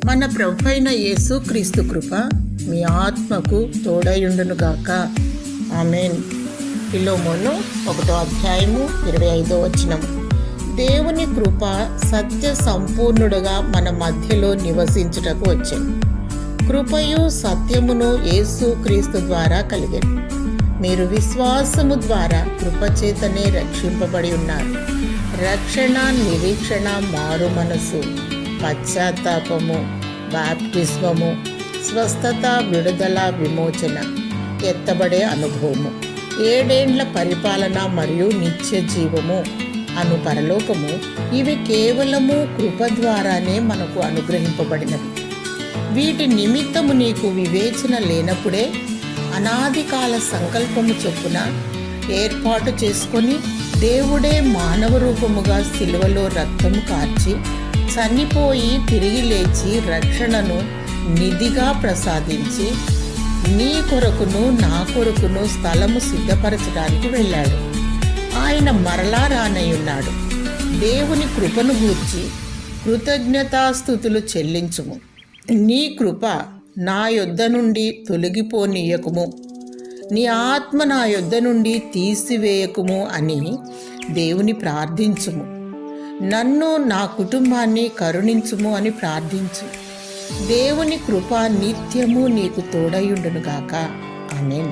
మన ప్రభువైన యేసు క్రీస్తు కృప మీ ఆత్మకు తోడయుండునుగాక. ఆమేన్. ఫిలోమోను 1వ అధ్యాయము 25వ వచనం. దేవుని కృప సత్య సంపూర్ణుడుగా మన మధ్యలో నివసించుటకు వచ్చాను. కృపయు సత్యమును యేసు క్రీస్తు ద్వారా కలిగాను. మీరు విశ్వాసము ద్వారా కృపచేతనే రక్షింపబడి ఉన్నారు. రక్షణ, నిరీక్షణ, మారు మనసు, పశ్చాత్తాపము, బాప్తిస్మము, స్వస్థత, విడుదల, విమోచన, ఎత్తబడే అనుభవము, 7 ఏండ్ల పరిపాలన మరియు నిత్య జీవము అను పరలోకము, ఇవి కేవలము కృప ద్వారానే మనకు అనుగ్రహింపబడినవి. వీటి నిమిత్తము నీకు వివేచన లేనప్పుడే అనాది కాల సంకల్పము చొప్పున ఏర్పాటు చేసుకొని దేవుడే మానవ రూపముగా సిలువలో రక్తము కార్చి చనిపోయి తిరిగి లేచి రక్షణను నిధిగా ప్రసాదించి నీ కొరకును నా కొరకును స్థలము సిద్ధపరచడానికి వెళ్ళాడు. ఆయన మరలా రానయ్యున్నాడు. దేవుని కృపను గూర్చి కృతజ్ఞతాస్తుతులు చెల్లించుము. నీ కృప నా యొద్ద నుండి తొలగిపోనీయకుము, నీ ఆత్మ నా యొద్ద నుండి తీసివేయకుము అని దేవుని ప్రార్థించుము. నన్ను, నా కుటుంబాన్ని కరుణించుము అని ప్రార్థించు. దేవుని కృప నిత్యము నీకు తోడయుండునుగాక. ఆమేన్.